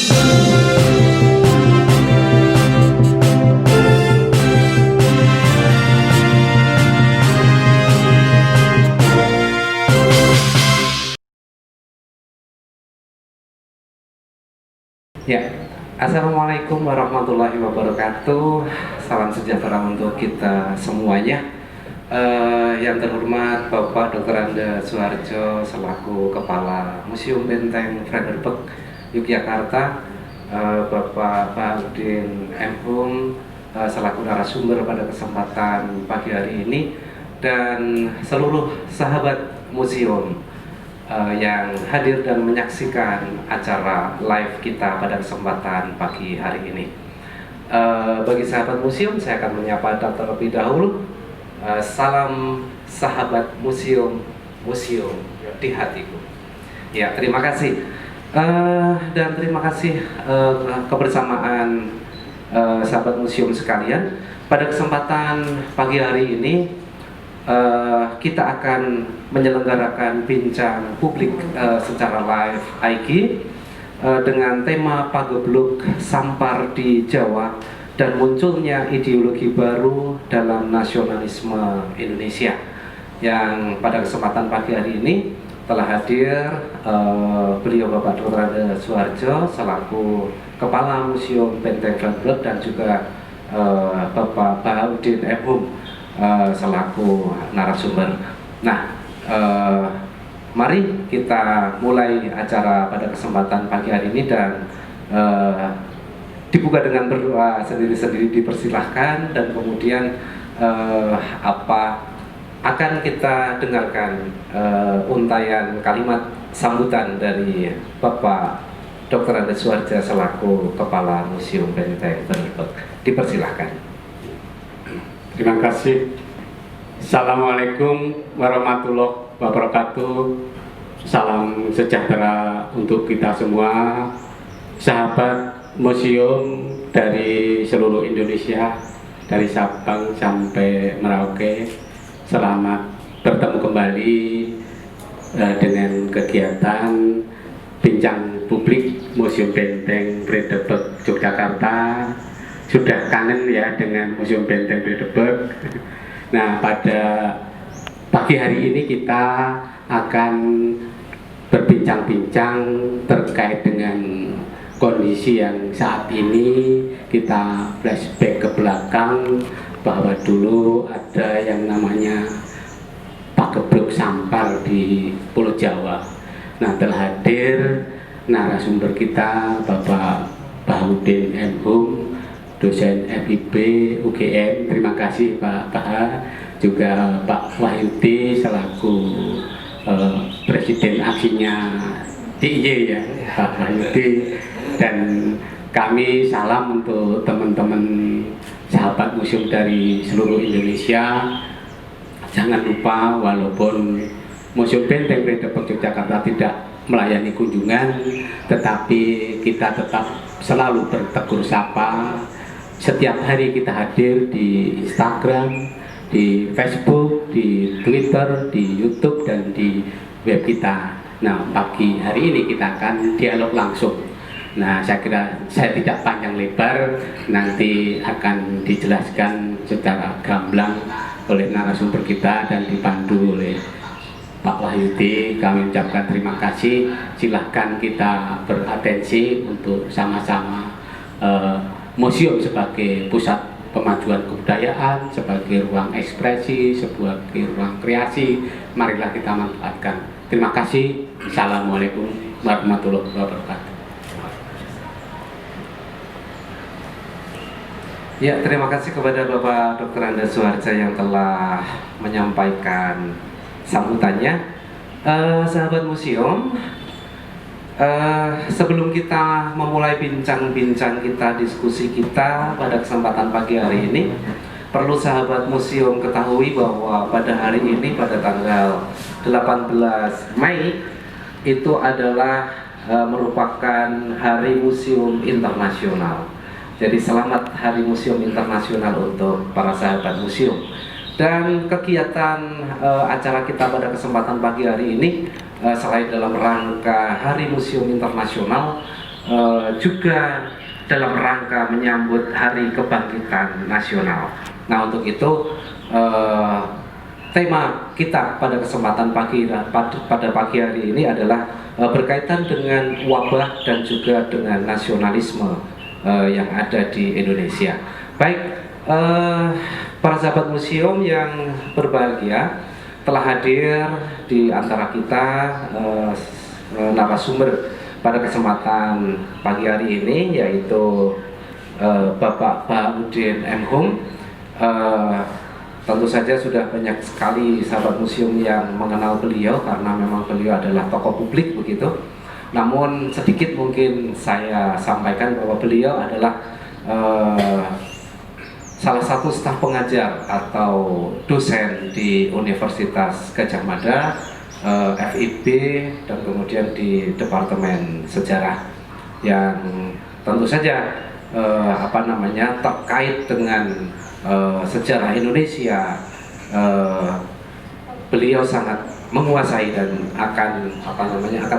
Ya, Assalamualaikum warahmatullahi wabarakatuh. Salam sejahtera untuk kita semuanya. Yang terhormat Bapak Dr. Anda Suharjo selaku Kepala Museum Benteng Frederberg Yogyakarta, Bapak Baharudin M. Hum selaku narasumber pada kesempatan pagi hari ini, dan seluruh sahabat museum yang hadir dan menyaksikan acara live kita pada kesempatan pagi hari ini. Bagi sahabat museum, saya akan menyapa terlebih dahulu. Salam sahabat museum, museum di hatiku. Ya, terima kasih. Dan terima kasih kebersamaan sahabat museum sekalian. Pada kesempatan pagi hari ini, kita akan menyelenggarakan bincang publik secara live IG dengan tema Pagebluk Sampar di Jawa dan munculnya ideologi baru dalam nasionalisme Indonesia. Yang pada kesempatan pagi hari ini telah hadir beliau Bapak Dr. Anda Suharjo selaku Kepala Museum Benteng Frederberg dan juga Bapak Baharudin M. Hum selaku narasumber. Nah, mari kita mulai acara pada kesempatan pagi hari ini, dan dibuka dengan berdoa sendiri-sendiri dipersilahkan, dan kemudian akan kita dengarkan untayan kalimat sambutan dari Bapak Dr. Anda Suharjo selaku Kepala Museum Benteng Frederberg. Dipersilahkan. Terima kasih. Assalamualaikum warahmatullahi wabarakatuh. Salam sejahtera untuk kita semua, sahabat museum dari seluruh Indonesia, dari Sabang sampai Merauke. Selamat bertemu kembali dengan kegiatan bincang publik Museum Benteng Frederberg Yogyakarta. Sudah kangen ya dengan Museum Benteng Frederberg. Nah, pada pagi hari ini kita akan berbincang-bincang terkait dengan kondisi yang saat ini. Kita flashback ke belakang bahwa dulu ada yang namanya Pagebluk Sampar di Pulau Jawa. Nah, telah hadir narasumber kita Bapak Baharudin M. Hum, dosen FIB UGM. Terima kasih Pak Bahar, juga Pak Wahyudi selaku Presiden Aksinya DIY ya Pak Wahyudi. Dan kami salam untuk teman-teman sahabat museum dari seluruh Indonesia. Jangan lupa, walaupun Museum Benteng Frederberg Yogyakarta tidak melayani kunjungan, tetapi kita tetap selalu bertegur sapa. Setiap hari kita hadir di Instagram, di Facebook, di Twitter, di YouTube, dan di web kita. Nah, pagi hari ini kita akan dialog langsung. Nah, saya kira saya tidak panjang lebar, nanti akan dijelaskan secara gamblang oleh narasumber kita dan dipandu oleh Pak Wahyudi. Kami ucapkan terima kasih. Silahkan kita beratensi untuk sama-sama museum sebagai pusat pemajuan kebudayaan, sebagai ruang ekspresi, sebagai ruang kreasi. Marilah kita manfaatkan. Terima kasih. Assalamualaikum warahmatullahi wabarakatuh. Ya, terima kasih kepada Bapak Dr. Anda Suharjo yang telah menyampaikan sambutannya. Sahabat museum, sebelum kita memulai bincang-bincang kita, diskusi kita pada kesempatan pagi hari ini, perlu sahabat museum ketahui bahwa pada hari ini, pada tanggal 18 Mei, itu adalah merupakan Hari Museum Internasional. Jadi selamat Hari Museum Internasional untuk para sahabat museum. Dan kegiatan acara kita pada kesempatan pagi hari ini, selain dalam rangka Hari Museum Internasional, juga dalam rangka menyambut Hari Kebangkitan Nasional. Nah, untuk itu tema kita pada kesempatan pada pagi hari ini adalah berkaitan dengan wabah dan juga dengan nasionalisme yang ada di Indonesia. Baik, para sahabat museum yang berbahagia, telah hadir di antara kita narasumber pada kesempatan pagi hari ini, yaitu Bapak Bahaudin M. Hum. Tentu saja sudah banyak sekali sahabat museum yang mengenal beliau karena memang beliau adalah tokoh publik begitu. Namun sedikit mungkin saya sampaikan bahwa beliau adalah salah satu staf pengajar atau dosen di Universitas Gadjah Mada, FIB, dan kemudian di Departemen Sejarah yang tentu saja terkait dengan sejarah Indonesia. Beliau sangat menguasai dan akan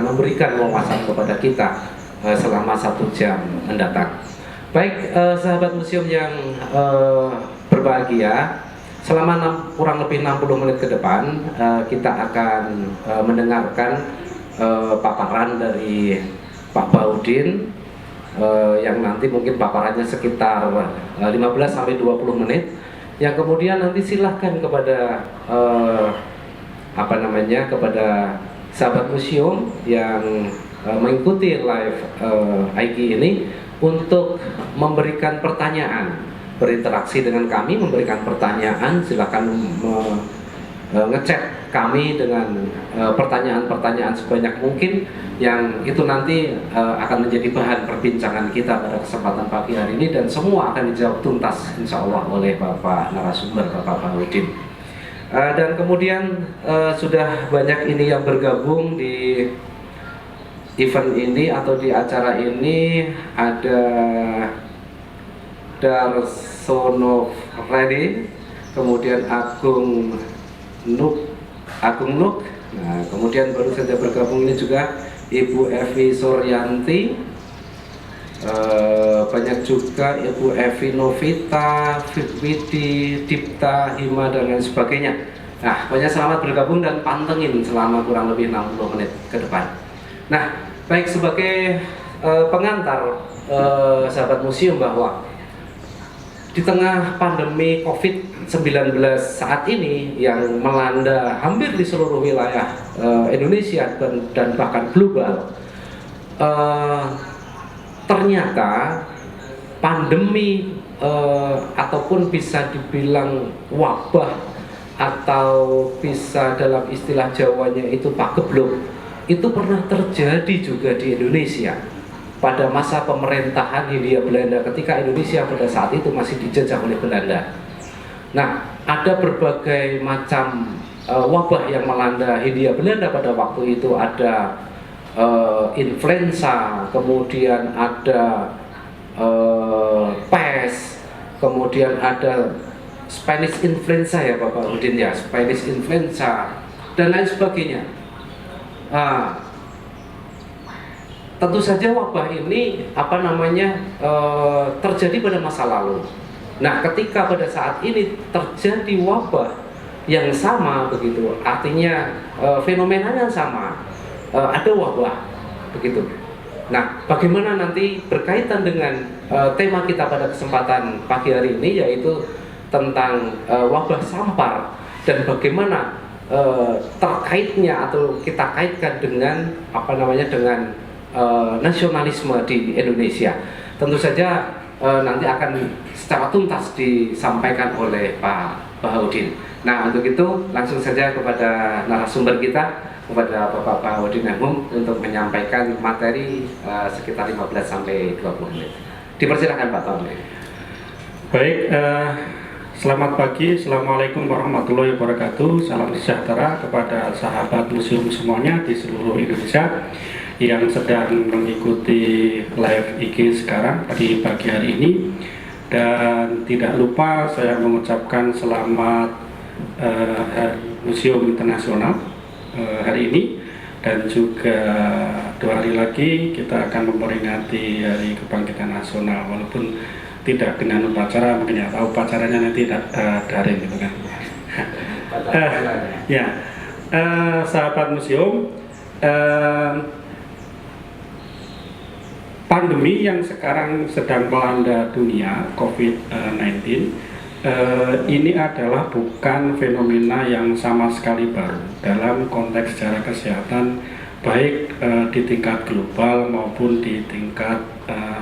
memberikan wawasan kepada kita selama 1 jam mendatang. Baik, sahabat museum yang berbahagia, selama kurang lebih 60 menit ke depan kita akan mendengarkan paparan dari Pak Bahaudin yang nanti mungkin paparannya sekitar 15-20 menit, yang kemudian nanti silahkan kepada kepada sahabat museum yang mengikuti live IG ini untuk memberikan pertanyaan, berinteraksi dengan kami, memberikan pertanyaan. Silakan ngechat kami dengan pertanyaan-pertanyaan sebanyak mungkin yang itu nanti akan menjadi bahan perbincangan kita pada kesempatan pagi hari ini, dan semua akan dijawab tuntas insya Allah oleh Bapak narasumber, Bapak Bahaudin. Dan kemudian sudah banyak ini yang bergabung di event ini atau di acara ini. Ada Darsono Redi, kemudian Agung Nuk, nah, kemudian baru saja bergabung ini juga Ibu Evi Suryanti, banyak juga Ibu Evi Novita, Widi, Dipta, Hima, dan lain sebagainya. Nah, banyak selamat bergabung dan pantengin selama kurang lebih 60 menit ke depan. Nah, baik, sebagai pengantar sahabat museum, bahwa di tengah pandemi COVID-19 saat ini yang melanda hampir di seluruh wilayah Indonesia dan bahkan global, ternyata pandemi ataupun bisa dibilang wabah atau bisa dalam istilah Jawanya itu pagebluk, itu pernah terjadi juga di Indonesia pada masa pemerintahan Hindia Belanda, ketika Indonesia pada saat itu masih dijajah oleh Belanda. Nah, ada berbagai macam wabah yang melanda Hindia Belanda pada waktu itu. Ada influenza, kemudian ada pes, kemudian ada Spanish influenza, ya Bapak Udin, ya, Spanish influenza, dan lain sebagainya. Tentu saja wabah ini terjadi pada masa lalu. Nah, ketika pada saat ini terjadi wabah yang sama begitu, artinya fenomenanya sama, ada wabah begitu. Nah, bagaimana nanti berkaitan dengan tema kita pada kesempatan pagi hari ini, yaitu tentang wabah sampar, dan bagaimana terkaitnya atau kita kaitkan dengan dengan nasionalisme di Indonesia. Tentu saja nanti akan secara tuntas disampaikan oleh Pak Bahaudin. Nah, untuk itu langsung saja kepada narasumber kita, kepada Bapak Bahaudin Hum, untuk menyampaikan materi sekitar 15-20 menit. Dipersilakan Pak Bahaudin. Baik, selamat pagi, Assalamualaikum warahmatullahi wabarakatuh. Salam sejahtera kepada sahabat museum semuanya di seluruh Indonesia yang sedang mengikuti live IG sekarang di pagi hari ini. Dan tidak lupa saya mengucapkan selamat Hari Museum Internasional hari ini, dan juga 2 hari lagi kita akan memperingati Hari Kebangkitan Nasional, walaupun tidak dengan upacara, mungkin ya upacaranya nanti daring gitu kan. Sahabat museum, pandemi yang sekarang sedang melanda dunia, COVID-19, ini adalah bukan fenomena yang sama sekali baru dalam konteks sejarah kesehatan, baik di tingkat global maupun di tingkat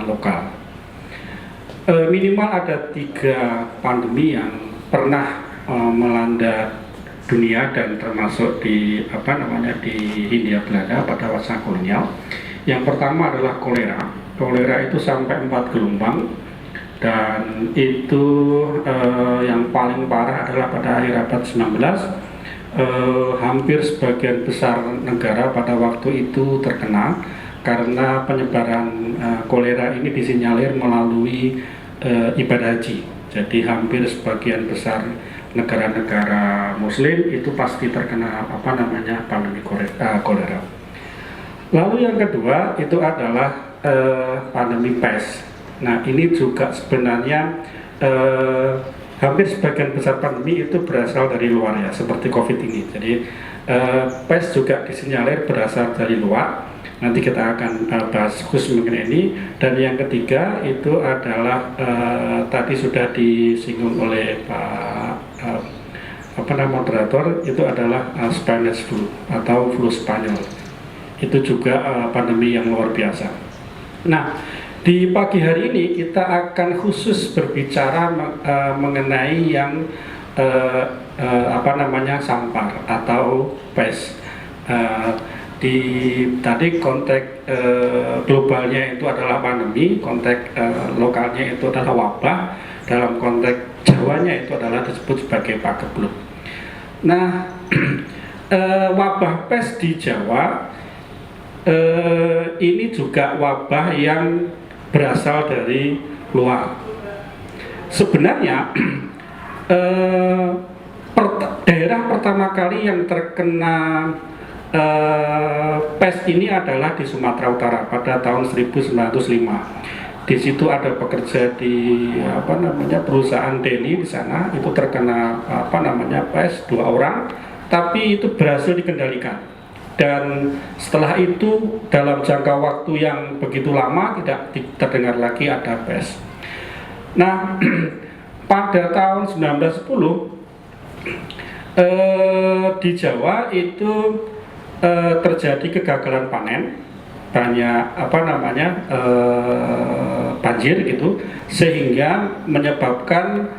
lokal. Minimal ada 3 pandemi yang pernah melanda dunia dan termasuk di di Hindia Belanda pada masa kolonial. Yang pertama adalah kolera. Kolera itu sampai 4 gelombang, dan itu yang paling parah adalah pada akhir abad 19. Hampir sebagian besar negara pada waktu itu terkena karena penyebaran kolera ini disinyalir melalui ibadah haji. Jadi hampir sebagian besar negara-negara Muslim itu pasti terkena pandemi kolera. Lalu yang kedua itu adalah pandemi pes. Nah, ini juga sebenarnya hampir sebagian besar pandemi itu berasal dari luar ya, seperti COVID ini. Jadi pes juga disinyalir berasal dari luar. Nanti kita akan bahas khusus mengenai ini. Dan yang ketiga itu adalah tadi sudah disinggung oleh Pak moderator, itu adalah Spanish flu atau flu Spanyol. Itu juga pandemi yang luar biasa. Nah, di pagi hari ini kita akan khusus berbicara mengenai yang sampar atau pes. Tadi konteks globalnya itu adalah pandemi, konteks lokalnya itu adalah wabah, dalam konteks Jawanya itu adalah disebut sebagai pagebluk. Nah, wabah pes di Jawa ini juga wabah yang berasal dari luar. Sebenarnya daerah pertama kali yang terkena pes ini adalah di Sumatera Utara pada tahun 1905. Di situ ada pekerja di perusahaan Delhi di sana, itu terkena pes 2 orang, tapi itu berhasil dikendalikan. Dan setelah itu dalam jangka waktu yang begitu lama tidak terdengar lagi ada pes. Nah, pada tahun 1910 di Jawa itu terjadi kegagalan panen, banyak banjir gitu, sehingga menyebabkan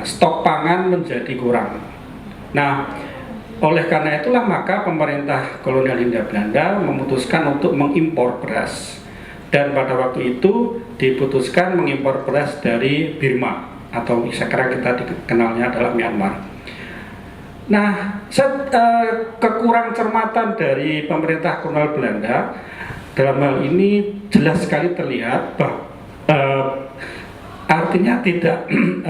stok pangan menjadi kurang. Nah, oleh karena itulah maka pemerintah kolonial Hindia Belanda memutuskan untuk mengimpor beras, dan pada waktu itu diputuskan mengimpor beras dari Burma atau sekarang kita dikenalnya adalah Myanmar. Nah, kekurang cermatan dari pemerintah kolonial Belanda dalam hal ini jelas sekali terlihat bahwa artinya tidak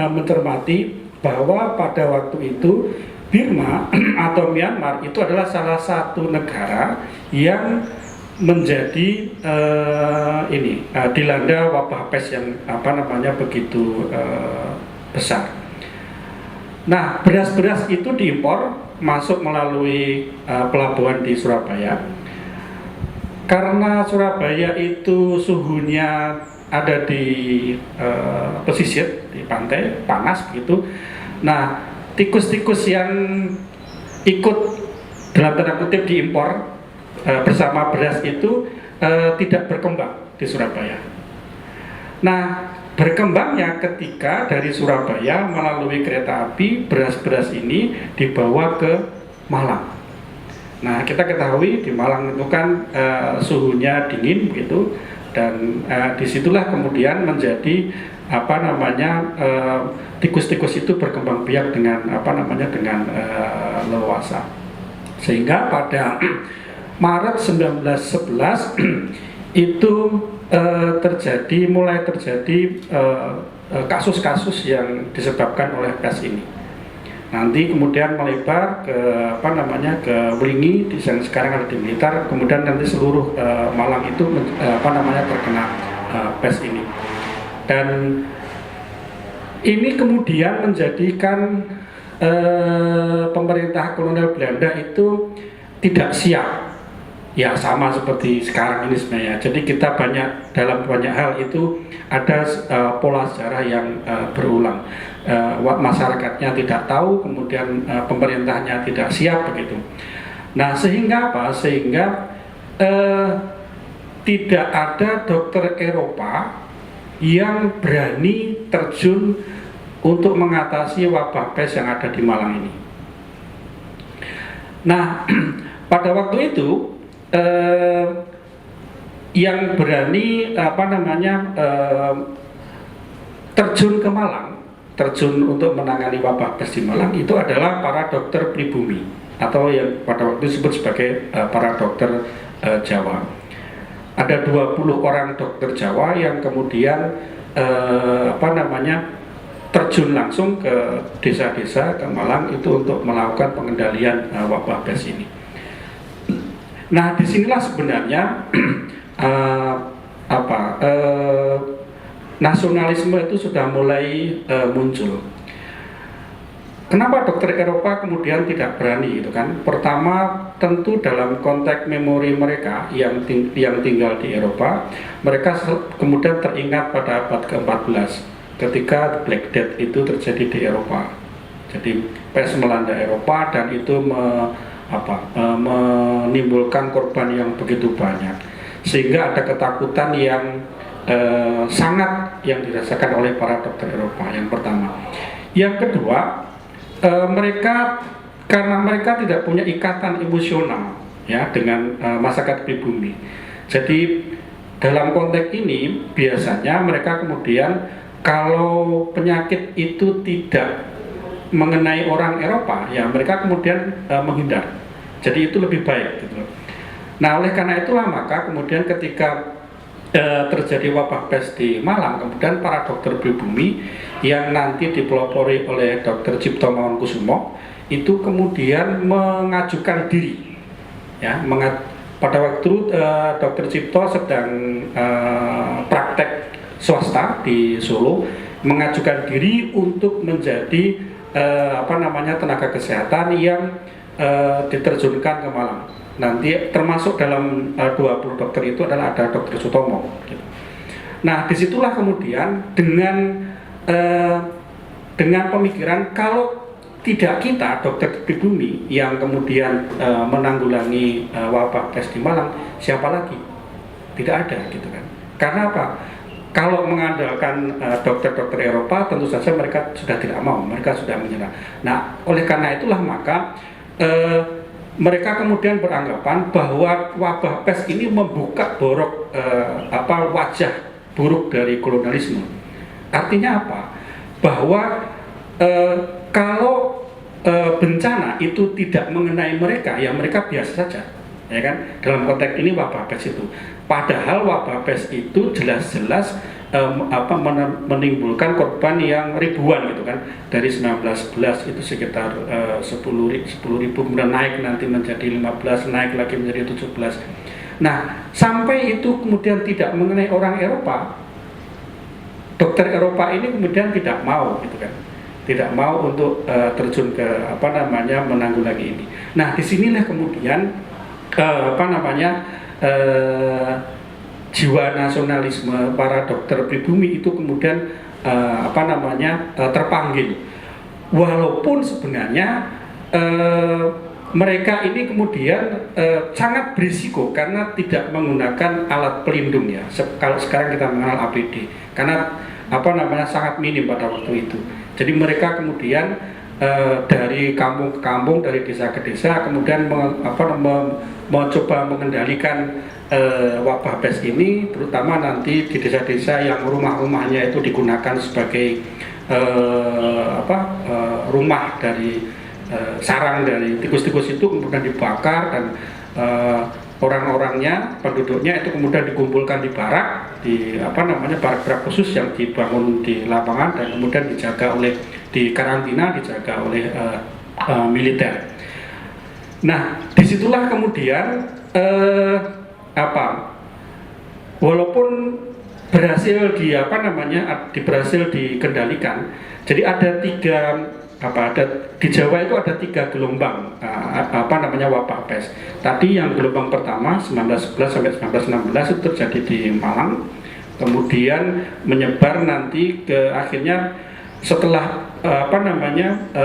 mencermati bahwa pada waktu itu Burma atau Myanmar itu adalah salah satu negara yang menjadi dilanda wabah pes yang begitu besar. Nah, beras-beras itu diimpor masuk melalui pelabuhan di Surabaya. Karena Surabaya itu suhunya ada di pesisir, di pantai, panas begitu. Nah, tikus-tikus yang ikut dalam tanda kutip diimpor bersama beras itu tidak berkembang di Surabaya. Nah, berkembangnya ketika dari Surabaya melalui kereta api beras-beras ini dibawa ke Malang. Nah, kita ketahui di Malang itu kan suhunya dingin begitu, dan disitulah kemudian menjadi tikus-tikus itu berkembang biak dengan leluasa, sehingga pada Maret 1911 itu mulai terjadi kasus-kasus yang disebabkan oleh pes ini. nanti kemudian melebar ke ke Wlingi yang sekarang ada di Blitar, kemudian nanti seluruh Malang itu terkena pes ini. Dan ini kemudian menjadikan pemerintah kolonial Belanda itu tidak siap. Ya sama seperti sekarang ini sebenarnya. Jadi kita dalam banyak hal itu ada pola sejarah yang berulang. Masyarakatnya tidak tahu, kemudian pemerintahnya tidak siap begitu. Nah sehingga apa? Sehingga tidak ada dokter Eropa yang berani terjun untuk mengatasi wabah pes yang ada di Malang ini. Nah pada waktu itu yang berani terjun ke Malang, terjun untuk menangani wabah pes di Malang itu adalah para dokter pribumi atau yang pada waktu itu disebut sebagai para dokter Jawa. Ada 20 orang dokter Jawa yang kemudian terjun langsung ke desa-desa ke Malang itu untuk melakukan pengendalian wabah pes ini. Nah, disinilah sebenarnya nasionalisme itu sudah mulai muncul. Kenapa dokter Eropa kemudian tidak berani itu kan? Pertama, tentu dalam konteks memori mereka yang tinggal di Eropa, mereka kemudian teringat pada abad ke-14 ketika Black Death itu terjadi di Eropa. Jadi pes melanda Eropa dan itu menimbulkan korban yang begitu banyak, sehingga ada ketakutan yang sangat yang dirasakan oleh para dokter Eropa. Yang pertama. Yang kedua, karena mereka tidak punya ikatan emosional ya dengan masyarakat pribumi. Jadi dalam konteks ini biasanya mereka kemudian kalau penyakit itu tidak mengenai orang Eropa, ya mereka kemudian menghindar. Jadi itu lebih baik gitu. Nah, oleh karena itulah maka kemudian ketika terjadi wabah pes di Malang, kemudian para dokter pribumi yang nanti dipelopori oleh Dr. Cipto Mangunkusumo itu kemudian mengajukan diri. Ya, pada waktu Dr. Cipto sedang praktek swasta di Solo, mengajukan diri untuk menjadi tenaga kesehatan yang diterjunkan ke Malang. Nanti termasuk dalam 20 dokter itu adalah ada Dr. Sutomo gitu. Nah disitulah kemudian dengan pemikiran kalau tidak kita dokter pribumi yang kemudian menanggulangi wabah pes di Malang, siapa lagi? Tidak ada gitu kan. Karena apa? Kalau mengandalkan dokter-dokter Eropa, tentu saja mereka sudah tidak mau, mereka sudah menyerah. Nah, oleh karena itulah maka mereka kemudian beranggapan bahwa wabah pes ini membuka borok wajah buruk dari kolonialisme. Artinya apa? Bahwa kalau bencana itu tidak mengenai mereka, ya mereka biasa saja, ya kan? Dalam konteks ini wabah pes itu. Padahal wabah pes itu jelas-jelas menimbulkan korban yang ribuan gitu kan. Dari 1911 itu sekitar 10.000, kemudian naik nanti menjadi 15, naik lagi menjadi 17. Nah, sampai itu kemudian tidak mengenai orang Eropa, dokter Eropa ini kemudian tidak mau gitu kan. Tidak mau untuk terjun ke menanggulangi ini. Nah, disinilah kemudian jiwa nasionalisme para dokter pribumi itu kemudian terpanggil. Walaupun sebenarnya mereka ini kemudian sangat berisiko karena tidak menggunakan alat pelindung ya. Kalau sekarang kita mengenal APD, karena sangat minim pada waktu itu. Jadi mereka kemudian dari kampung ke kampung, dari desa ke desa, kemudian mencoba mengendalikan wabah pes ini, terutama nanti di desa-desa yang rumah-rumahnya itu digunakan sebagai rumah dari sarang dari tikus-tikus itu, kemudian dibakar dan orang-orangnya, penduduknya itu kemudian dikumpulkan di barak, di barak-barak khusus yang dibangun di lapangan dan kemudian dijaga oleh di karantina, dijaga oleh militer. Nah, disitulah kemudian walaupun berhasil berhasil dikendalikan. Jadi ada di Jawa itu ada 3 gelombang wabah pes. Tadi yang gelombang pertama 1911 sampai 1916 itu terjadi di Malang, kemudian menyebar nanti ke akhirnya setelah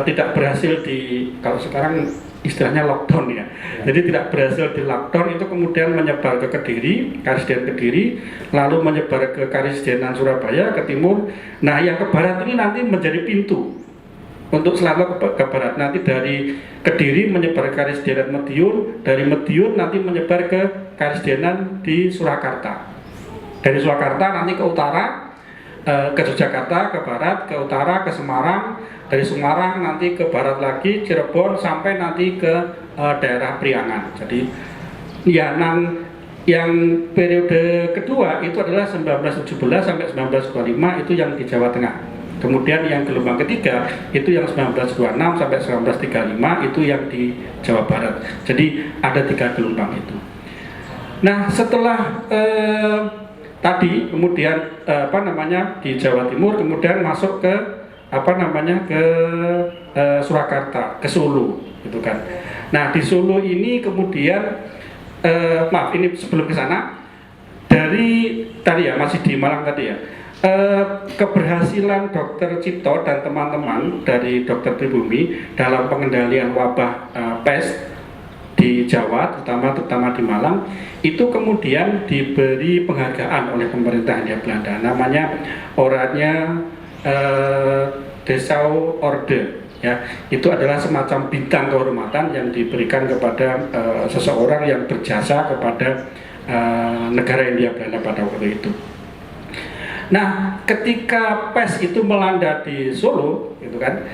tidak berhasil kalau sekarang istilahnya lockdown ya. Jadi tidak berhasil di lockdown, itu kemudian menyebar ke Kediri, Karisden Kediri, lalu menyebar ke Karisdenan Surabaya, ke timur. Nah, yang ke barat ini nanti menjadi pintu untuk selalu ke barat. Nanti dari Kediri menyebar ke Karisdenan Madiun, dari Madiun nanti menyebar ke Karisdenan di Surakarta. Dari Surakarta nanti ke utara, ke Yogyakarta, ke barat, ke utara, ke Semarang. Dari Semarang nanti ke barat lagi, Cirebon, sampai nanti ke daerah Priangan. Jadi yang periode kedua itu adalah 1917 sampai 1925, itu yang di Jawa Tengah. Kemudian yang gelombang ketiga itu yang 1926 sampai 1935, itu yang di Jawa Barat. Jadi ada 3 gelombang itu. Nah, setelah tadi kemudian di Jawa Timur, kemudian masuk ke Surakarta, ke Solo, gitu kan. Nah, di Solo ini kemudian ini sebelum ke sana, dari tadi ya, masih di Malang tadi ya, keberhasilan Dr. Cipto dan teman-teman dari Dr. Pribumi dalam pengendalian wabah pes di Jawa, terutama di Malang, itu kemudian diberi penghargaan oleh pemerintah Hindia Belanda, namanya oranye Dessau Orde, ya. Itu adalah semacam bintang kehormatan yang diberikan kepada seseorang yang berjasa kepada negara Hindia Belanda pada waktu itu. Nah, ketika pes itu melanda di Solo, gitu kan,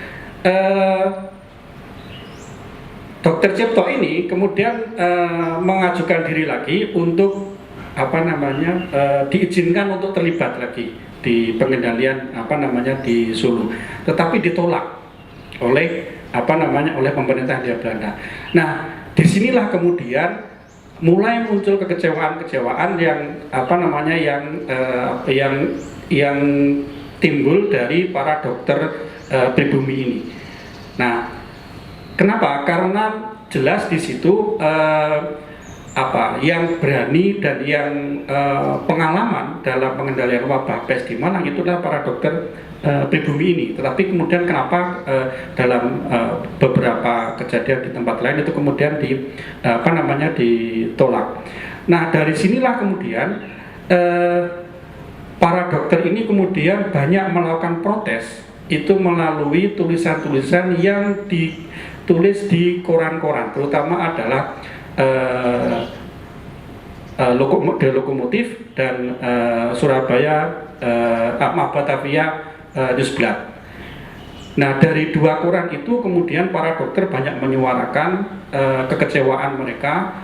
Dr. Cipto ini kemudian mengajukan diri lagi untuk diizinkan untuk terlibat lagi di pengendalian di Solo, tetapi ditolak oleh oleh pemerintah Hindia Belanda. Nah, disinilah kemudian mulai muncul kekecewaan yang timbul dari para dokter pribumi ini. Nah, kenapa? Karena jelas di situ yang berani dan yang pengalaman dalam pengendalian wabah pes di Malang itu adalah para dokter pribumi ini. Tetapi kemudian kenapa dalam beberapa kejadian di tempat lain itu kemudian ditolak. Nah, dari sinilah kemudian para dokter ini kemudian banyak melakukan protes itu melalui tulisan-tulisan yang ditulis di koran-koran, terutama adalah Lokomotif dan Batavia Newsblad. Nah, dari 2 koran itu kemudian para dokter banyak menyuarakan kekecewaan mereka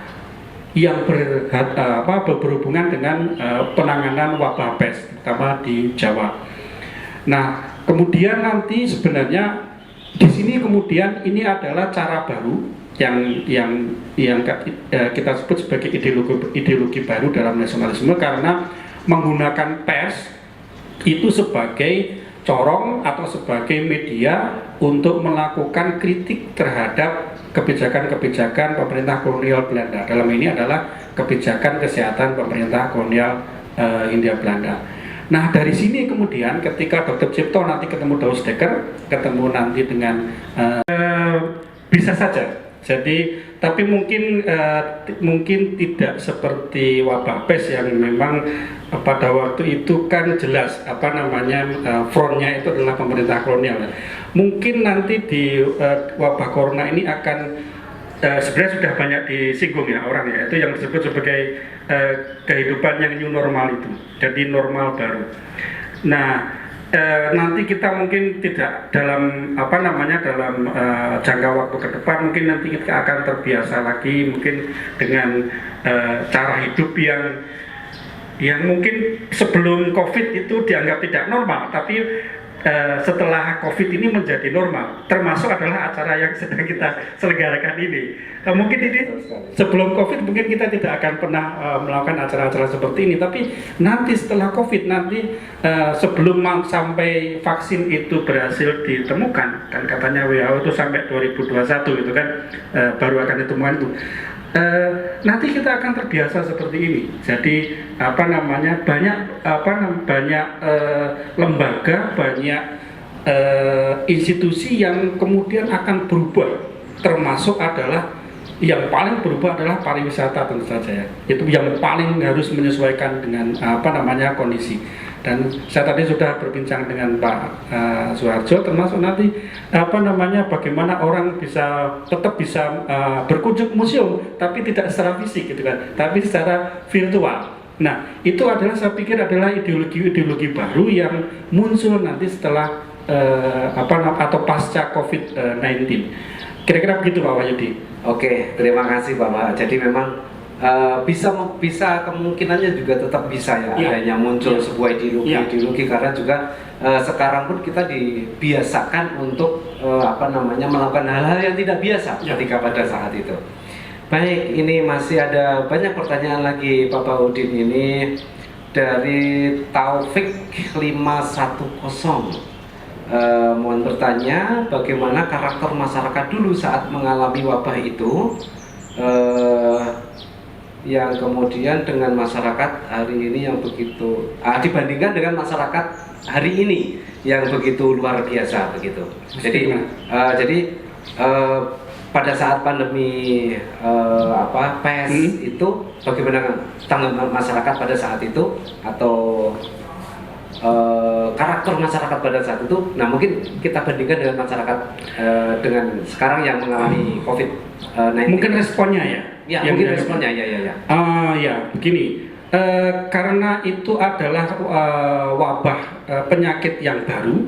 yang berhubungan dengan penanganan wabah pes, terutama di Jawa. Nah, kemudian nanti sebenarnya di sini kemudian ini adalah cara baru yang kita sebut sebagai ideologi baru dalam nasionalisme, karena menggunakan pers itu sebagai corong atau sebagai media untuk melakukan kritik terhadap kebijakan-kebijakan pemerintah kolonial Belanda. Dalam ini adalah kebijakan kesehatan pemerintah kolonial Hindia Belanda. Nah, dari sini kemudian ketika Dr. Cipto nanti ketemu Douwe Dekker, ketemu nanti dengan bisa saja. Jadi, tapi mungkin tidak seperti wabah pes yang memang pada waktu itu kan jelas frontnya itu adalah pemerintah kolonial. Mungkin nanti di wabah corona ini akan sebenarnya sudah banyak disinggung ya orang ya, itu yang disebut sebagai kehidupan yang new normal itu, jadi normal baru. Nah, nanti kita mungkin tidak dalam dalam jangka waktu ke depan, mungkin nanti kita akan terbiasa lagi mungkin dengan cara hidup yang mungkin sebelum COVID itu dianggap tidak normal, tapi setelah COVID ini menjadi normal, termasuk adalah acara yang sedang kita selenggarakan ini. Mungkin ini sebelum COVID mungkin kita tidak akan pernah melakukan acara-acara seperti ini, tapi nanti setelah COVID nanti sebelum sampai vaksin itu berhasil ditemukan, kan katanya WHO itu sampai 2021 itu kan baru akan ditemukan itu. Nanti kita akan terbiasa seperti ini. Jadi banyak lembaga, banyak institusi yang kemudian akan berubah. Termasuk adalah yang paling berubah adalah pariwisata tentu saja ya. Itu yang paling harus menyesuaikan dengan kondisi. Dan saya tadi sudah berbincang dengan Pak Suharjo, termasuk nanti bagaimana orang tetap bisa berkunjung museum, tapi tidak secara fisik gitu kan, tapi secara virtual. Nah, itu adalah saya pikir adalah ideologi baru yang muncul nanti setelah atau pasca COVID-19. Kira-kira begitu Pak Wahyudi. Oke, terima kasih Bapak. Jadi memang bisa kemungkinannya juga tetap bisa ya, adanya muncul sebuah ideologi karena juga sekarang pun kita dibiasakan untuk melakukan hal-hal yang tidak biasa ketika pada saat itu. Baik, ini masih ada banyak pertanyaan lagi Bapak Udin. Ini dari Taufik 510. Mohon bertanya, bagaimana karakter masyarakat dulu saat mengalami wabah itu, yang kemudian dengan masyarakat hari ini yang begitu dibandingkan dengan masyarakat hari ini yang begitu luar biasa begitu. Jadi pada saat pandemi PES itu bagaimana tanggapan masyarakat pada saat itu, atau karakter masyarakat pada saat itu. Nah, mungkin kita bandingkan dengan masyarakat dengan sekarang yang mengalami COVID-19. Mungkin responnya ya? Ya, mungkin responnya ya. Begini, karena itu adalah wabah penyakit yang baru,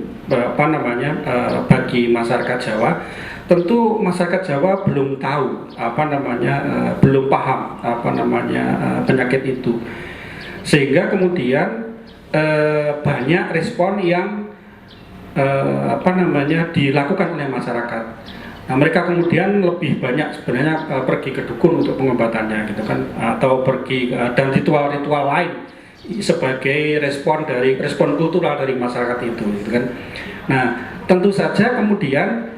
bagi masyarakat Jawa. Tentu masyarakat Jawa belum tahu belum paham penyakit itu, sehingga kemudian banyak respon yang dilakukan oleh masyarakat. Nah, mereka kemudian lebih banyak sebenarnya pergi ke dukun untuk pengobatannya gitu kan, atau pergi dan ritual-ritual lain sebagai respon kultural dari masyarakat itu gitu kan. Nah, tentu saja kemudian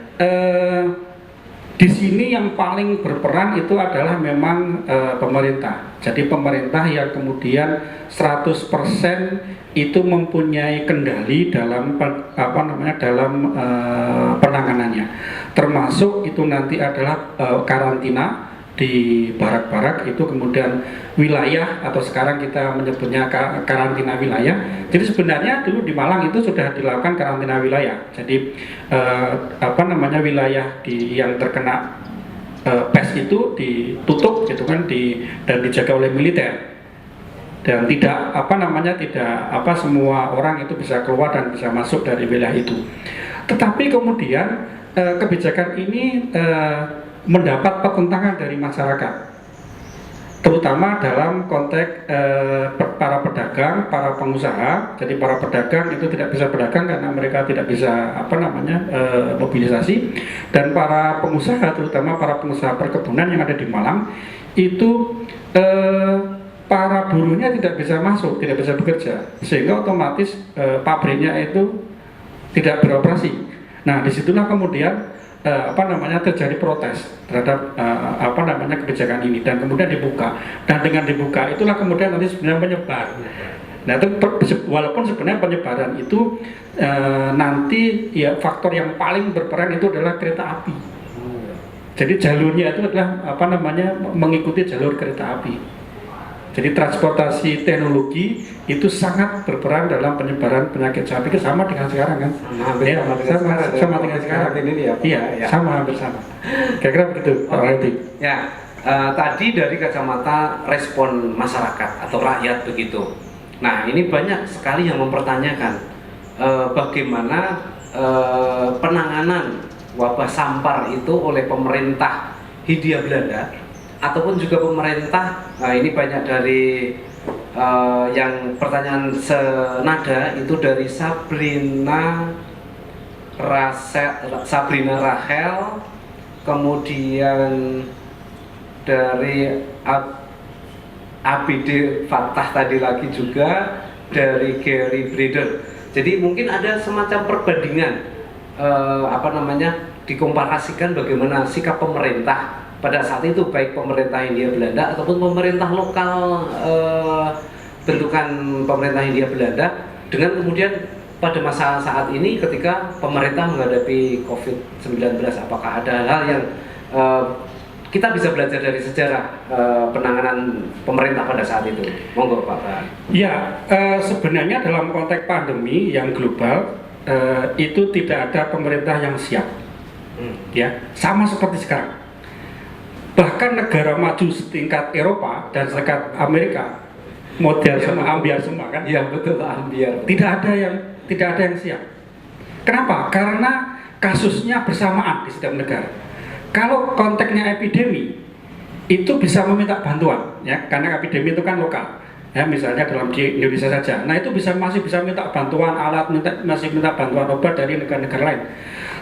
di sini yang paling berperan itu adalah memang pemerintah. Jadi pemerintah yang kemudian 100% itu mempunyai kendali dalam dalam penanganannya. Termasuk itu nanti adalah karantina di barak-barak, itu kemudian wilayah, atau sekarang kita menyebutnya karantina wilayah. Jadi sebenarnya dulu di Malang itu sudah dilakukan karantina wilayah. Jadi wilayah yang terkena PES itu ditutup gitu kan, dan dijaga oleh militer, dan tidak semua orang itu bisa keluar dan bisa masuk dari wilayah itu. Tetapi kemudian kebijakan ini mendapat pertentangan dari masyarakat, terutama dalam konteks para pedagang, para pengusaha. Jadi para pedagang itu tidak bisa berdagang karena mereka tidak bisa mobilisasi, dan para pengusaha, terutama para pengusaha perkebunan yang ada di Malang itu para buruhnya tidak bisa masuk, tidak bisa bekerja, sehingga otomatis pabriknya itu tidak beroperasi. Nah, disitulah kemudian terjadi protes terhadap kebijakan ini, dan kemudian dibuka, dan dengan dibuka itulah kemudian nanti sebenarnya menyebar. Nah, walaupun sebenarnya penyebaran itu nanti ya faktor yang paling berperan itu adalah kereta api. Jadi jalurnya itu adalah mengikuti jalur kereta api. Jadi transportasi teknologi itu sangat berperan dalam penyebaran penyakit. Saya pikir sama dengan sekarang kan? Sama dengan sekarang. Iya, sama hampir sama. Kira-kira begitu, Pak Wahyudi. Ya, tadi dari kacamata respon masyarakat atau rakyat begitu. Nah, ini banyak sekali yang mempertanyakan bagaimana penanganan wabah sampar itu oleh pemerintah Hindia Belanda, ataupun juga pemerintah. Nah, ini banyak dari Yang pertanyaan senada itu dari Sabrina Rahel, kemudian dari ABD Fatah tadi lagi juga, dari Gary Breeder. Jadi mungkin ada semacam perbandingan dikomparasikan bagaimana sikap pemerintah pada saat itu, baik pemerintah Hindia Belanda ataupun pemerintah lokal bentukan pemerintah Hindia Belanda, dengan kemudian pada masa saat ini ketika pemerintah menghadapi COVID-19, apakah ada hal yang kita bisa belajar dari sejarah penanganan pemerintah pada saat itu? Monggo Pak. Ya, sebenarnya dalam konteks pandemi yang global itu tidak ada pemerintah yang siap, ya, sama seperti sekarang. Bahkan negara maju setingkat Eropa dan setingkat Amerika, model sama ambiar semua kan? Iya betul, ambiar. Tidak ada yang siap. Kenapa? Karena kasusnya bersamaan di setiap negara. Kalau konteksnya epidemi, itu bisa meminta bantuan, ya, karena epidemi itu kan lokal. Ya, misalnya dalam di Indonesia saja. Nah itu masih bisa minta bantuan alat, masih minta bantuan obat dari negara-negara lain.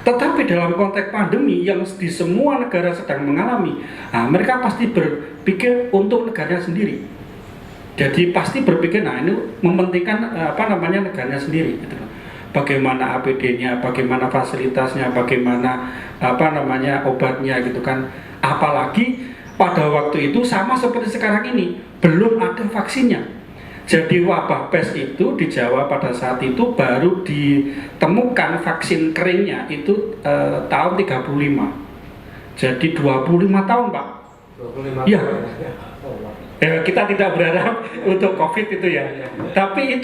Tetapi dalam konteks pandemi yang di semua negara sedang mengalami, mereka pasti berpikir untuk negaranya sendiri. Jadi pasti berpikir, ini mementingkan negaranya sendiri. Gitu. Bagaimana APD-nya, bagaimana fasilitasnya, bagaimana obatnya, gitu kan. Apalagi pada waktu itu sama seperti sekarang ini, belum ada vaksinnya. Jadi wabah pes itu di Jawa pada saat itu baru ditemukan vaksin keringnya itu tahun 35. Jadi 25 tahun Pak. 25 ya. Tahun. Kita tidak berharap untuk COVID itu ya. Tapi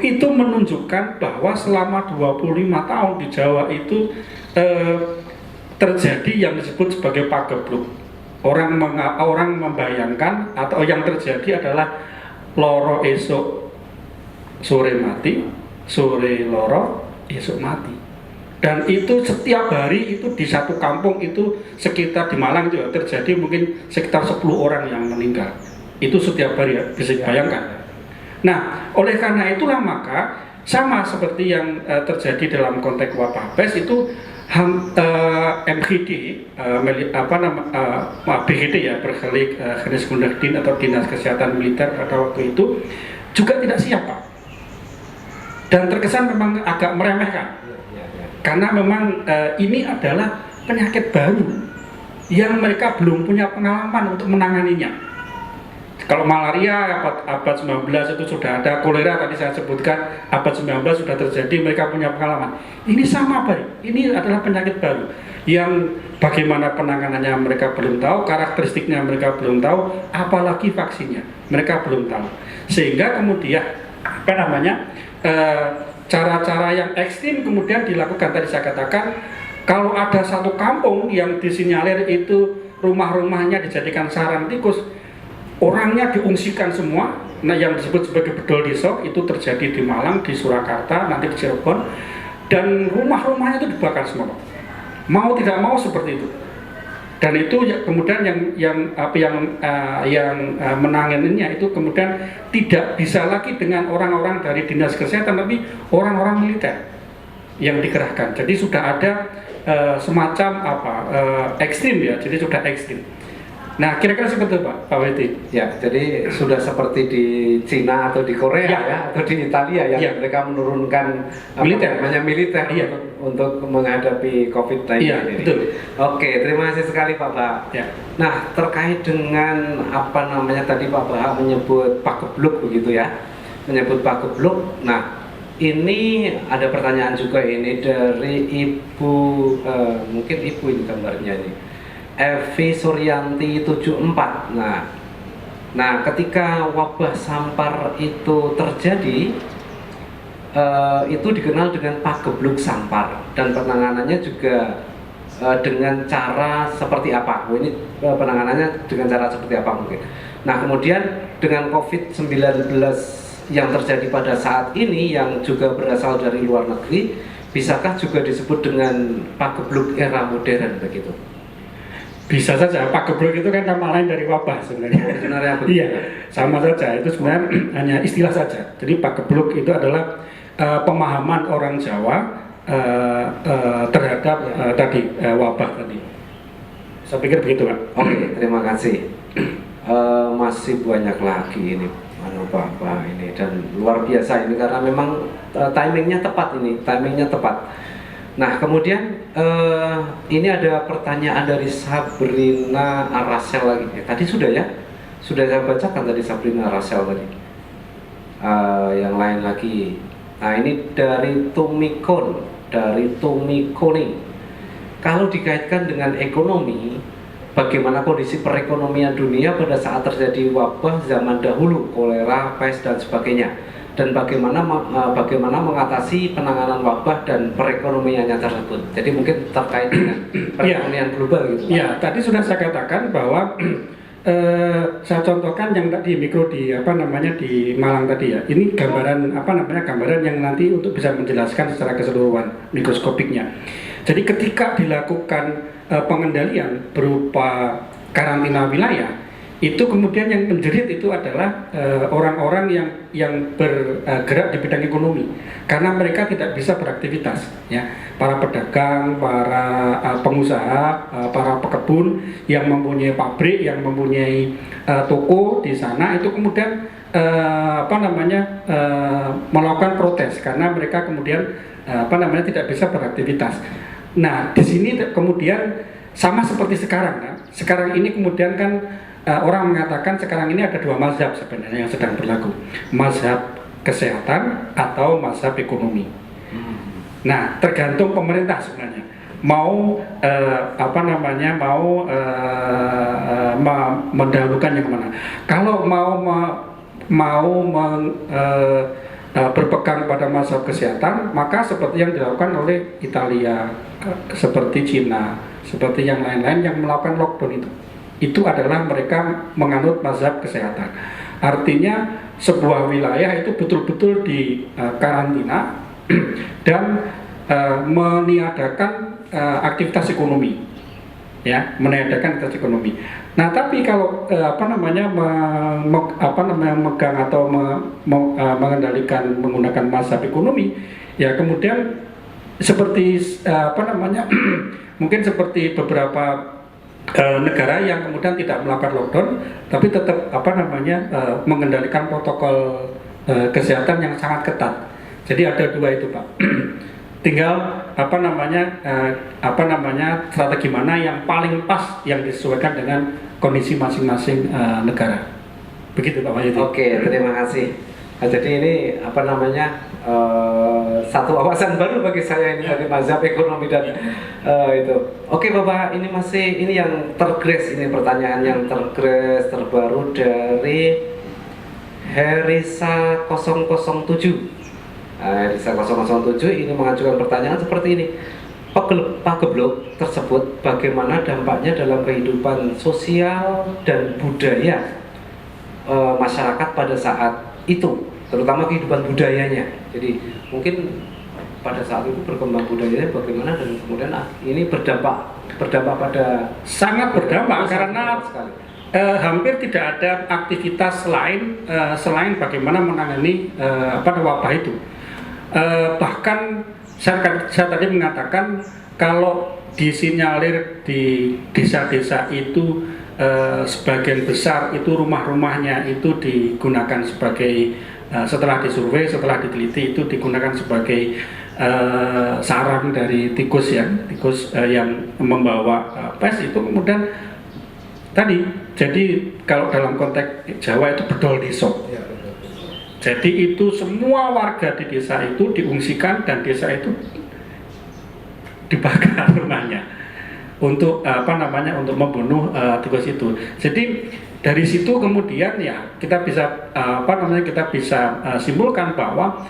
itu menunjukkan bahwa selama 25 tahun di Jawa itu terjadi yang disebut sebagai pagebluk. Orang membayangkan atau yang terjadi adalah loro esok sore mati, sore loro esok mati. Dan itu setiap hari itu di satu kampung itu sekitar di Malang juga terjadi mungkin sekitar 10 orang yang meninggal. Itu setiap hari ya, bisa dibayangkan. Nah, oleh karena itulah maka sama seperti yang terjadi dalam konteks wabah pes itu MGD, BGD ya, Berkelik Geneskundersdienst atau Dinas Kesehatan Militer pada waktu itu juga tidak siap Pak. Dan terkesan memang agak meremehkan. Karena memang ini adalah penyakit baru yang mereka belum punya pengalaman untuk menanganinya. Kalau malaria abad 19 itu sudah ada, kolera tadi saya sebutkan abad 19 sudah terjadi, mereka punya pengalaman. Ini sama Pak, ini adalah penyakit baru yang bagaimana penanganannya mereka belum tahu, karakteristiknya mereka belum tahu, apalagi vaksinnya mereka belum tahu. Sehingga kemudian cara-cara yang ekstrim kemudian dilakukan. Tadi saya katakan kalau ada satu kampung yang disinyalir itu rumah-rumahnya dijadikan sarang tikus, orangnya diungsikan semua. Nah, yang disebut sebagai bedol desa itu terjadi di Malang, di Surakarta, nanti di Cirebon, dan rumah-rumahnya itu dibakar semua. Mau tidak mau seperti itu. Dan itu kemudian yang menanganinya itu kemudian tidak bisa lagi dengan orang-orang dari dinas kesehatan, tapi orang-orang militer yang dikerahkan. Jadi sudah ada semacam ekstrim ya, jadi sudah ekstrim. Nah, kira-kira seperti itu Pak Weti. Ya, jadi sudah seperti di Cina atau di Korea ya atau di Italia yang mereka menurunkan militer ya, untuk menghadapi COVID-19 ini. Betul. Oke, terima kasih sekali Pak Bah. Ya. Nah, terkait dengan tadi Pak Bah menyebut pagebluk begitu ya. Menyebut pagebluk. Nah, ini ada pertanyaan juga ini dari Ibu mungkin Ibu ini gambarnya ini. Evi Suryanti 74. Nah, ketika wabah sampar itu terjadi, itu dikenal dengan pagebluk sampar dan penanganannya juga dengan cara seperti apa? Ini penanganannya dengan cara seperti apa mungkin? Nah, kemudian dengan COVID-19 yang terjadi pada saat ini yang juga berasal dari luar negeri, bisakah juga disebut dengan pagebluk era modern begitu? bisa saja pagebluk itu kan nama lain dari wabah sebenarnya. Sebenarnya apa? Iya, sama saja. Itu sebenarnya hanya istilah saja. Jadi pagebluk itu adalah pemahaman orang Jawa terhadap tadi wabah tadi. Saya pikir begitu, Pak. Oke, terima kasih. Masih banyak lagi ini Bapak ini, dan luar biasa ini karena memang timingnya tepat ini, timingnya tepat. Nah, kemudian ini ada pertanyaan dari Sabrina Arasel lagi. Tadi sudah ya? Sudah saya bacakan tadi Sabrina Arasel tadi. Yang lain lagi. Nah, ini dari Tumikoni. Kalau dikaitkan dengan ekonomi, bagaimana kondisi perekonomian dunia pada saat terjadi wabah zaman dahulu, kolera, pes dan sebagainya, dan bagaimana mengatasi penanganan wabah dan perekonomiannya tersebut. Jadi mungkin terkait dengan perekonomian global gitu. Iya, tadi sudah saya katakan bahwa saya contohkan yang tadi mikro di di Malang tadi ya. Ini gambaran gambaran yang nanti untuk bisa menjelaskan secara keseluruhan mikroskopiknya. Jadi ketika dilakukan pengendalian berupa karantina wilayah, itu kemudian yang menjerit itu adalah orang-orang yang bergerak di bidang ekonomi, karena mereka tidak bisa beraktivitas, ya, para pedagang, para pengusaha, para pekebun yang mempunyai pabrik, yang mempunyai toko di sana, itu kemudian melakukan protes karena mereka kemudian tidak bisa beraktivitas. Nah, di sini kemudian sama seperti sekarang, kan? Sekarang ini kemudian kan orang mengatakan sekarang ini ada dua mazhab sebenarnya yang sedang berlaku, mazhab kesehatan atau mazhab ekonomi. Nah, tergantung pemerintah sebenarnya mau mendahulukan yang mana. Kalau berpegang pada mazhab kesehatan, maka seperti yang dilakukan oleh Italia, seperti Cina, seperti yang lain-lain yang melakukan lockdown itu adalah mereka menganut mazhab kesehatan. Artinya sebuah wilayah itu betul-betul di karantina dan meniadakan aktivitas ekonomi, ya, meniadakan aktivitas ekonomi. Nah, tapi kalau megang atau mengendalikan menggunakan mazhab ekonomi, ya kemudian seperti mungkin seperti beberapa negara yang kemudian tidak melakukan lockdown, tapi tetap mengendalikan protokol kesehatan yang sangat ketat. Jadi ada dua itu, Pak. Tinggal strategi mana yang paling pas yang disesuaikan dengan kondisi masing-masing negara. Begitu, Pak Wahyudi. Oke, terima kasih. Nah, jadi ini satu wawasan baru bagi saya ini dari mazhab ekonomi dan itu. Oke, Bapak, ini yang tergres, ini pertanyaan yang tergres terbaru dari Herisa 007. Herisa 007 ini mengajukan pertanyaan seperti ini. Pagebluk tersebut bagaimana dampaknya dalam kehidupan sosial dan budaya masyarakat pada saat itu, terutama kehidupan budayanya. Jadi mungkin pada saat itu berkembang budayanya bagaimana, dan kemudian ini berdampak pada sangat berdampak karena hampir tidak ada aktivitas lain selain bagaimana menangani wabah itu. Bahkan saya tadi mengatakan kalau disinyalir di desa-desa itu sebagian besar itu rumah-rumahnya itu digunakan sebagai setelah disurvei, setelah diteliti itu digunakan sebagai sarang dari tikus yang membawa pes itu. Kemudian tadi, jadi kalau dalam konteks Jawa itu bedol deso. Jadi itu semua warga di desa itu diungsikan dan desa itu dibakar rumahnya untuk untuk membunuh tikus itu. Jadi dari situ kemudian ya kita bisa simpulkan bahwa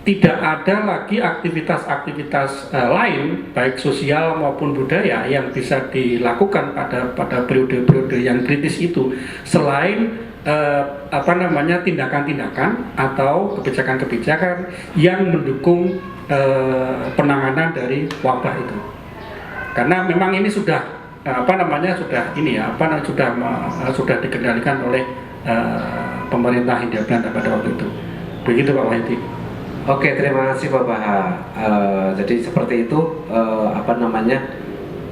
tidak ada lagi aktivitas-aktivitas lain baik sosial maupun budaya yang bisa dilakukan pada periode-periode yang kritis itu selain tindakan-tindakan atau kebijakan-kebijakan yang mendukung penanganan dari wabah itu. Karena memang ini sudah sudah dikendalikan oleh pemerintah Hindia Belanda pada waktu itu. Begitu Pak Wahidi. Oke, terima kasih Pak Baha. Jadi seperti itu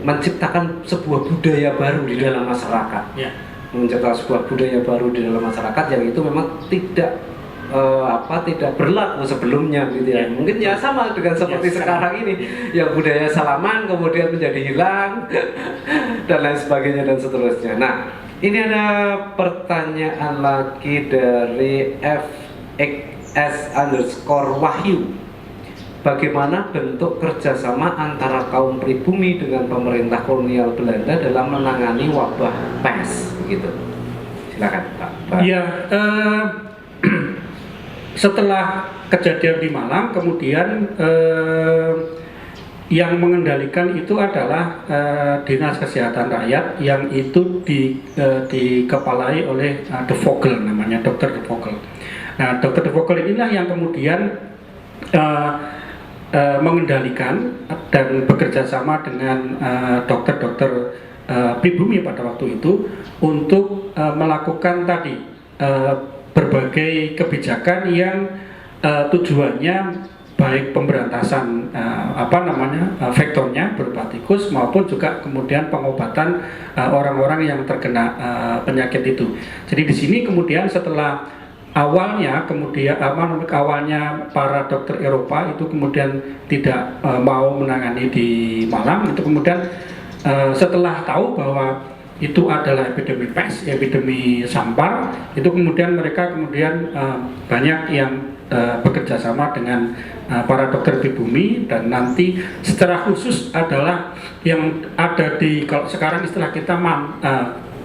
menciptakan sebuah budaya baru di dalam masyarakat. Ya. Menciptakan sebuah budaya baru di dalam masyarakat yang itu memang tidak berlaku sebelumnya gitu ya. Mungkin ya sama dengan seperti sekarang ini yang budaya salaman kemudian menjadi hilang dan lain sebagainya dan seterusnya. Nah, ini ada pertanyaan lagi dari FXS_Wahyu. Bagaimana bentuk kerjasama antara kaum pribumi dengan pemerintah kolonial Belanda dalam menangani wabah pes? Begitu. Silakan Pak. Iya. Setelah kejadian di Malang, kemudian yang mengendalikan itu adalah Dinas Kesehatan Rakyat yang itu dikepalai oleh De Vogel, namanya Dr. De Vogel. Nah, Dr. De Vogel inilah yang kemudian mengendalikan dan bekerja sama dengan dokter-dokter pribumi pada waktu itu untuk melakukan tadi berbagai kebijakan yang tujuannya baik pemberantasan vektornya berupa tikus maupun juga kemudian pengobatan orang-orang yang terkena penyakit itu. Jadi di sini kemudian setelah awalnya para dokter Eropa itu kemudian tidak mau menangani di Malang, itu kemudian setelah tahu bahwa itu adalah epidemi pes, epidemi sampar, itu kemudian mereka banyak yang bekerja sama dengan para dokter pribumi, dan nanti secara khusus adalah yang ada di, kalau sekarang istilah kita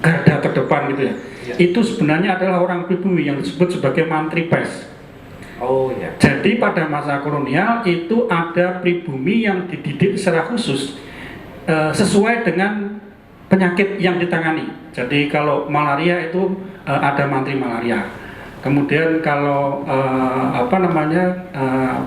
garda terdepan gitu ya. Itu sebenarnya adalah orang pribumi yang disebut sebagai mantri pes. Oh ya. Jadi pada masa kolonial itu ada pribumi yang dididik secara khusus sesuai dengan penyakit yang ditangani. Jadi kalau malaria itu ada mantri malaria. Kemudian kalau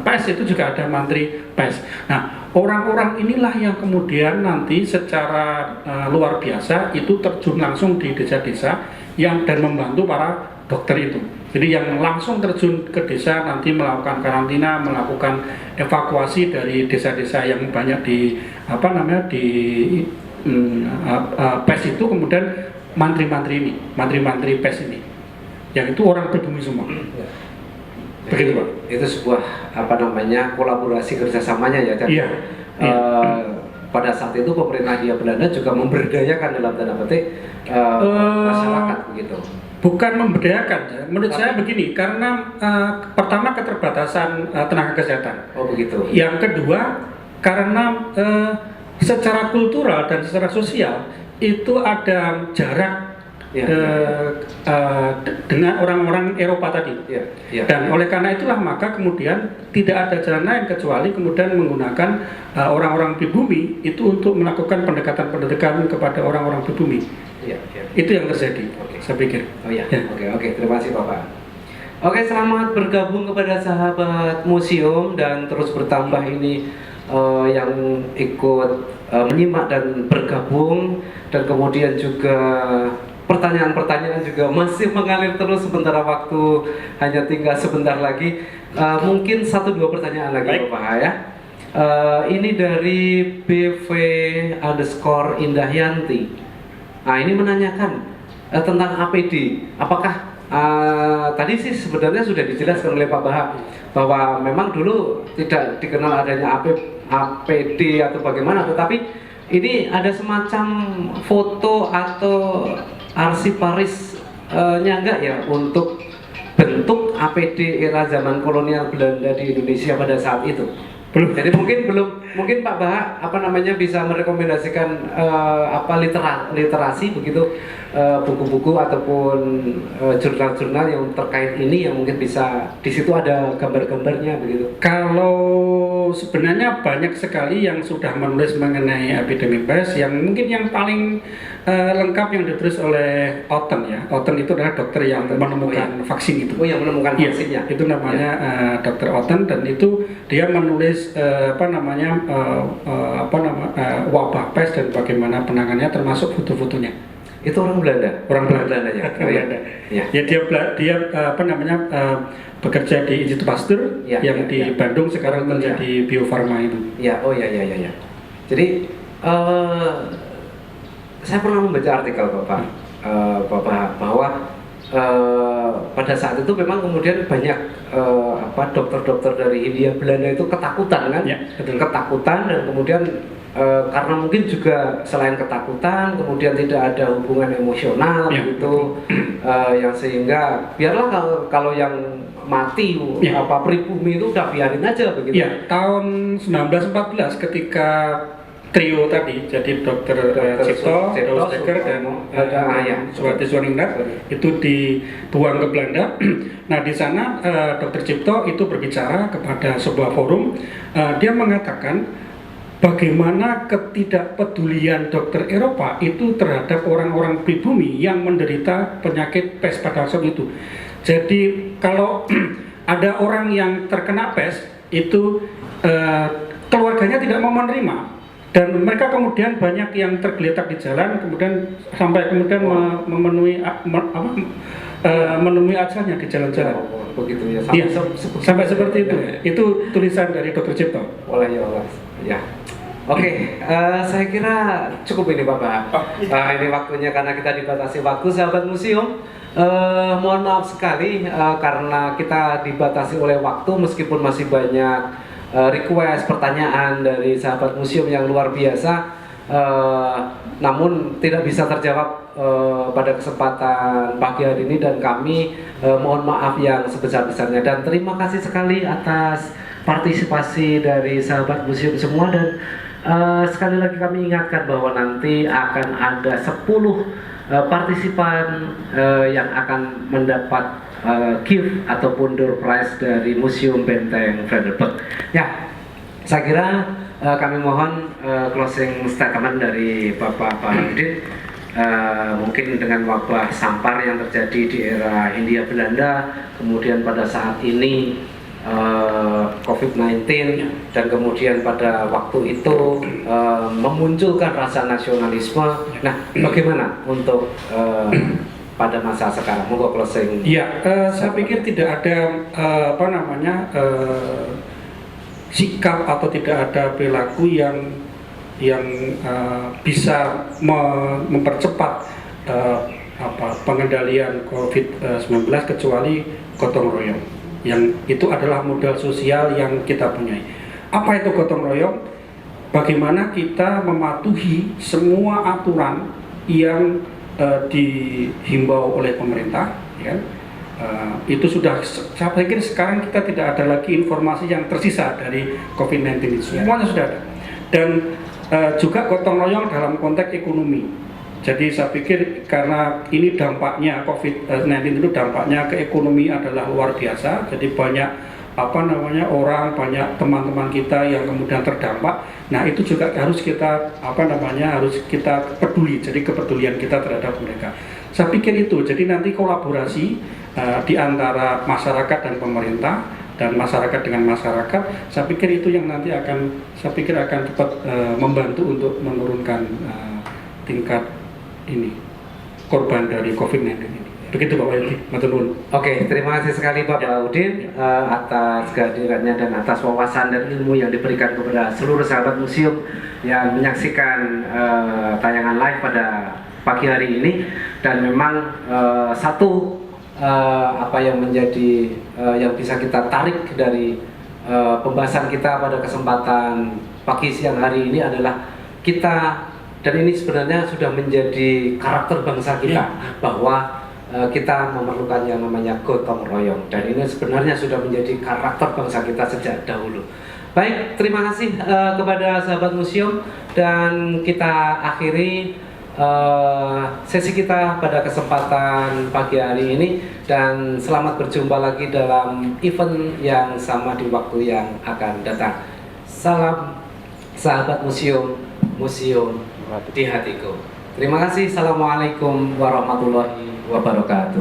pes itu juga ada mantri pes. Nah, orang-orang inilah yang kemudian nanti secara luar biasa itu terjun langsung di desa-desa dan membantu para dokter itu. Jadi yang langsung terjun ke desa nanti melakukan karantina, melakukan evakuasi dari desa-desa yang banyak pes itu, kemudian mantri-mantri pes ini, yang itu orang pribumi semua. Begitu Pak. Itu sebuah kolaborasi kerjasamanya ya. Iya. Pada saat itu pemerintah Hindia Belanda juga memberdayakan dalam tanda petik masyarakat begitu. Bukan memberdayakan, menurut saya begini, karena pertama keterbatasan tenaga kesehatan. Oh begitu. Yang kedua karena secara kultural dan secara sosial itu ada jarak dengan orang-orang Eropa tadi. Dan oleh karena itulah maka kemudian tidak ada jalan lain kecuali kemudian menggunakan orang-orang pribumi itu untuk melakukan pendekatan-pendekatan kepada orang-orang pribumi. Itu yang terjadi. Saya pikir. Oke, terima kasih Bapak. Oke, selamat bergabung kepada sahabat museum dan terus bertambah ini yang ikut menyimak dan bergabung, dan kemudian juga pertanyaan-pertanyaan juga masih mengalir terus, sementara waktu hanya tinggal sebentar lagi. Mungkin 1-2 pertanyaan lagi Bapak ya. Ini dari BV_Indahyanti. Nah, ini menanyakan tentang APD. Apakah tadi sih sebenarnya sudah dijelaskan oleh Pak Baha bahwa memang dulu tidak dikenal adanya APD atau bagaimana, tetapi ini ada semacam foto atau arsiparisnya enggak ya untuk bentuk APD era zaman kolonial Belanda di Indonesia pada saat itu? Belum. Jadi mungkin Pak Baha bisa merekomendasikan literasi begitu, buku-buku ataupun jurnal-jurnal yang terkait ini yang mungkin bisa di situ ada gambar-gambarnya begitu. Kalau sebenarnya banyak sekali yang sudah menulis mengenai epidemi pes, yang mungkin yang paling lengkap yang ditulis oleh Otten ya. Otten itu adalah dokter yang menemukan vaksin itu. Yang menemukan vaksinnya. Itu namanya Dr. Otten, dan itu dia menulis menulis wabah pes dan bagaimana penanganannya, termasuk foto-fotonya. Itu orang Belanda. Orang Belanda. Ya. Orang Belanda. Ya. Ya, dia bekerja di Institut Pasteur Ya, yang ya, di ya. Bandung sekarang menjadi Bio Farma itu. Ya, oh ya. Jadi saya pernah membaca artikel Bapak, bahwa pada saat itu memang kemudian banyak dokter-dokter dari Hindia Belanda itu ketakutan kan, Ya, betul. ketakutan, dan kemudian karena mungkin juga selain ketakutan, kemudian tidak ada hubungan emosional Ya. gitu, yang sehingga biarlah kalau yang mati Ya. pribumi itu udah biarin aja begitu. Ya, tahun 1914 ketika trio tadi, jadi Dr. Cipto, Daus Dekker, dan Suwarti Swaringrat itu dibuang ke Belanda. Nah, di sana Dr. Cipto itu berbicara kepada sebuah forum. Dia mengatakan bagaimana ketidakpedulian dokter Eropa itu terhadap orang-orang pribumi yang menderita penyakit pes pada saat itu. Jadi kalau ada orang yang terkena pes itu keluarganya tidak mau menerima. Dan mereka kemudian banyak yang tergeletak di jalan, kemudian sampai memenuhi ajalnya di jalan-jalan. Begitu ya. Sampai seperti itu. Itu tulisan dari Dr. Cipto. Ya. Oke, saya kira cukup ini Bapak. Ini waktunya karena kita dibatasi waktu, sahabat museum. Mohon maaf sekali karena kita dibatasi oleh waktu, meskipun masih banyak request, pertanyaan dari sahabat museum yang luar biasa, namun tidak bisa terjawab pada kesempatan pagi hari ini, dan kami mohon maaf yang sebesar-besarnya, dan terima kasih sekali atas partisipasi dari sahabat museum semua. Dan sekali lagi kami ingatkan bahwa nanti akan ada 10 partisipan yang akan mendapat gift ataupun door prize dari Museum Benteng Frederiksberg. Ya, saya kira kami mohon closing statement dari Bapak Baharudin. Mungkin dengan wabah sampar yang terjadi di era Hindia Belanda, kemudian pada saat ini COVID-19, dan kemudian pada waktu itu memunculkan rasa nasionalisme. Nah, bagaimana untuk pada masa sekarang? Monggo closing. Ya, saya pikir tidak ada sikap atau tidak ada perilaku yang bisa mempercepat pengendalian COVID-19 kecuali gotong royong. Yang itu adalah modal sosial yang kita punyai. Apa itu gotong royong? Bagaimana kita mematuhi semua aturan yang dihimbau oleh pemerintah, ya. Itu sudah, saya pikir sekarang kita tidak ada lagi informasi yang tersisa dari COVID-19 itu, semuanya sudah ada. Dan juga gotong royong dalam konteks ekonomi. Jadi saya pikir karena ini dampaknya COVID-19 itu dampaknya ke ekonomi adalah luar biasa. Jadi banyak orang, banyak teman-teman kita yang kemudian terdampak. Nah, itu juga harus kita harus kita peduli. Jadi kepedulian kita terhadap mereka. Saya pikir itu. Jadi nanti kolaborasi di antara masyarakat dan pemerintah, dan masyarakat dengan masyarakat, saya pikir itu yang nanti akan cepat membantu untuk menurunkan tingkat korban dari COVID-19 ini. Begitu Pak Wayudi, matur nuwun. Oke, terima kasih sekali Bapak Udin atas kehadirannya dan atas wawasan dan ilmu yang diberikan kepada seluruh sahabat museum yang menyaksikan tayangan live pada pagi hari ini. Dan memang satu yang menjadi yang bisa kita tarik dari pembahasan kita pada kesempatan pagi siang hari ini adalah kita, dan ini sebenarnya sudah menjadi karakter bangsa kita, bahwa kita memerlukan yang namanya gotong royong, dan ini sebenarnya sudah menjadi karakter bangsa kita sejak dahulu. Baik, terima kasih kepada sahabat museum, dan kita akhiri sesi kita pada kesempatan pagi hari ini, dan selamat berjumpa lagi dalam event yang sama di waktu yang akan datang. Salam sahabat museum, museum di hatiku. Terima kasih. Assalamualaikum warahmatullahi wabarakatuh.